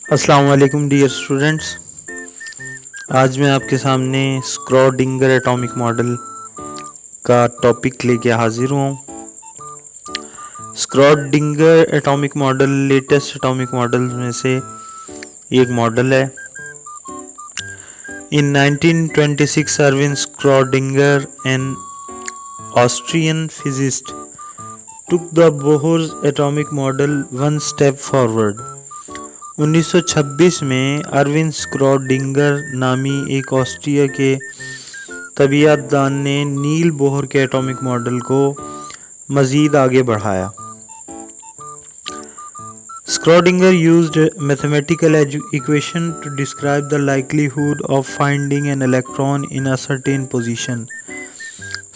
السلام علیکم dear students, آج میں آپ کے سامنے اسکروڈنگر ایٹامک ماڈل کا ٹاپک لے کے حاضر ہوں۔ Schrodinger atomic model latest atomic model میں سے ایک ماڈل ہے۔ In 1926 Erwin Schrödinger, an Austrian physicist, took the Bohr's atomic model one step forward۔ 1926 میں اروین اسکروڈنگر نامی ایک آسٹریا کے طبیعیات دان نے نیل بوہر کے ایٹامک ماڈل کو مزید آگے بڑھایا۔ Schrödinger used mathematical equation to describe the likelihood of finding an electron in a certain position۔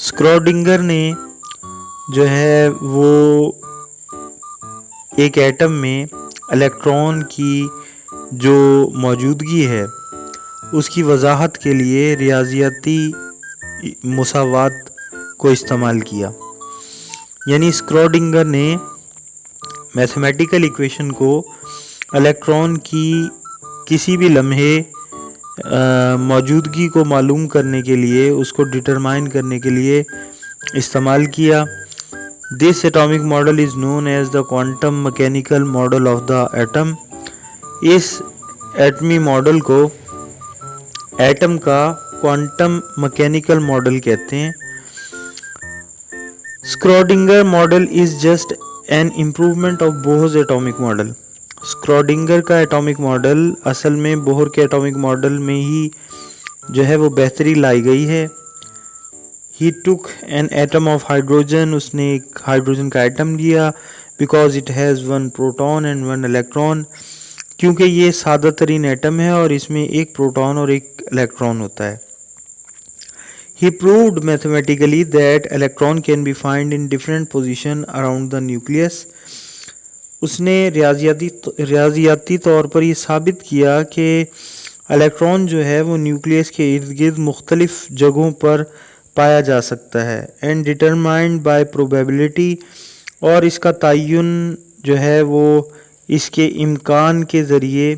Schrödinger نے جو ہے وہ ایک ایٹم میں الیکٹران کی جو موجودگی ہے اس کی وضاحت کے لیے ریاضیاتی مساوات کو استعمال کیا، یعنی اسکروڈنگر نے میتھمیٹیکل ایکویشن کو الیکٹران کی کسی بھی لمحے موجودگی کو معلوم کرنے کے لیے، اس کو ڈٹرمائن کرنے کے لیے استعمال کیا۔ This atomic model is known as the quantum mechanical model of the atom۔ اس ایٹمی ماڈل کو ایٹم کا کوانٹم مکینیکل ماڈل کہتے ہیں۔ Schrödinger model is just an improvement of Bohr's atomic model۔ اسکروڈنگر کا ایٹامک ماڈل اصل میں بوہر کے ایٹامک ماڈل میں ہی جو ہے وہ بہتری لائی گئی ہے۔ He took an atom of hydrogen، اس نے ایک ہائیڈروجن کا ایٹم لیا because it has one proton and one electron، کیونکہ یہ سادہ ترین ایٹم ہے اور اس میں ایک پروٹون اور ایک الیکٹران ہوتا ہے۔ He proved mathematically that electron can be found in different position around the nucleus۔ اس نے ریاضیاتی طور پر یہ ثابت کیا کہ الیکٹران جو ہے وہ نیوکلیس کے ارد گرد مختلف جگہوں پر پایا جا سکتا ہے۔ اینڈ ڈٹرمائنڈ بائی پروبیبلٹی، اور اس کا تعین جو ہے وہ اس کے امکان کے ذریعے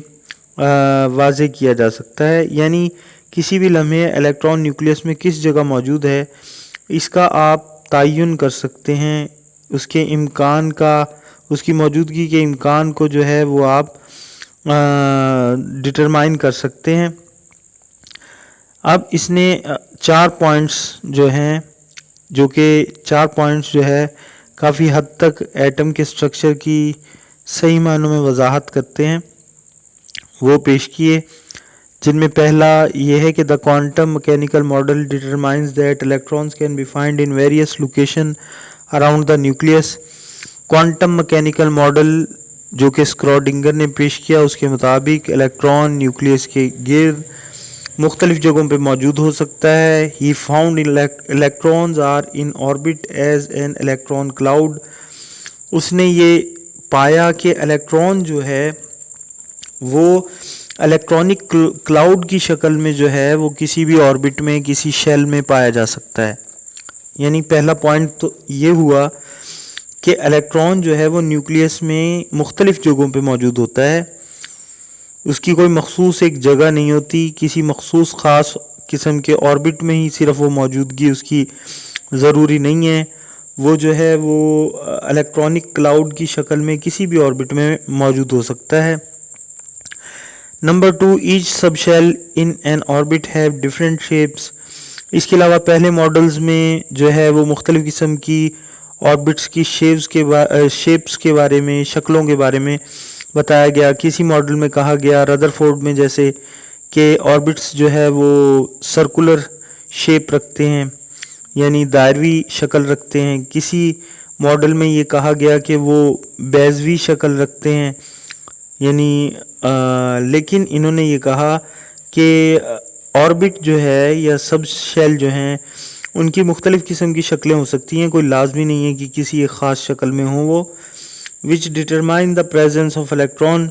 واضح کیا جا سکتا ہے، یعنی کسی بھی لمحے الیکٹران نیوکلیس میں کس جگہ موجود ہے اس کا آپ تعین کر سکتے ہیں، اس کے امکان کا، اس کی موجودگی کے امکان کو جو ہے وہ آپ ڈٹرمائن کر سکتے ہیں۔ اب اس نے 4 پوائنٹس جو ہیں، جو کہ 4 پوائنٹس جو ہے کافی حد تک ایٹم کے سٹرکچر کی صحیح معنوں میں وضاحت کرتے ہیں، وہ پیش کیے، جن میں پہلا یہ ہے کہ the quantum mechanical model determines that electrons can be found in various location around the nucleus۔ Quantum mechanical model جو کہ اسکروڈنگر نے پیش کیا، اس کے مطابق الیکٹران نیوکلیس کے گرد مختلف جگہوں پہ موجود ہو سکتا ہے۔ He found electrons are in orbit as an electron cloud۔ اس نے یہ پایا کہ الیکٹران جو ہے وہ الیکٹرانک کلاؤڈ کی شکل میں جو ہے وہ کسی بھی آربٹ میں، کسی شیل میں پایا جا سکتا ہے۔ یعنی پہلا پوائنٹ تو یہ ہوا کہ الیکٹران جو ہے وہ نیوکلیس میں مختلف جگہوں پہ موجود ہوتا ہے، اس کی کوئی مخصوص ایک جگہ نہیں ہوتی، کسی مخصوص خاص قسم کے آربٹ میں ہی صرف وہ موجودگی اس کی ضروری نہیں ہے، وہ جو ہے وہ الیکٹرانک کلاؤڈ کی شکل میں کسی بھی آربٹ میں موجود ہو سکتا ہے۔ Number 2، each subshell in an orbit have different shapes. اس کے علاوہ پہلے ماڈلز میں جو ہے وہ مختلف قسم کی آربٹس کی شیپس کے بارے میں، شکلوں کے بارے میں بتایا گیا۔ کسی ماڈل میں کہا گیا رادرفورڈ میں جیسے کہ آربٹس جو ہے وہ سرکولر شیپ رکھتے ہیں، یعنی دائروی شکل رکھتے ہیں۔ کسی ماڈل میں یہ کہا گیا کہ وہ بیضوی شکل رکھتے ہیں، یعنی لیکن انہوں نے یہ کہا کہ آربٹ جو ہے یا سب شیل جو ہیں ان کی مختلف قسم کی شکلیں ہو سکتی ہیں، کوئی لازمی نہیں ہے کہ کسی ایک خاص شکل میں ہوں وہ۔ which determine the presence of electron،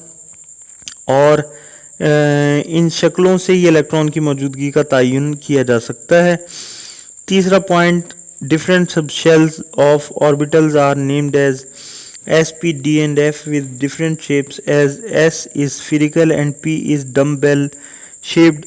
اور ان شکلوں سے ہی الیکٹران کی موجودگی کا تعین کیا جا سکتا ہے۔ تیسرا point, different subshells of orbitals are named as۔ S, P, D and F with different shapes as S is spherical and P is dumbbell shaped.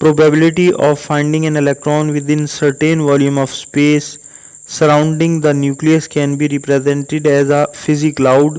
probability of finding an electron within certain volume of space surrounding the nucleus can be represented as a fuzzy cloud.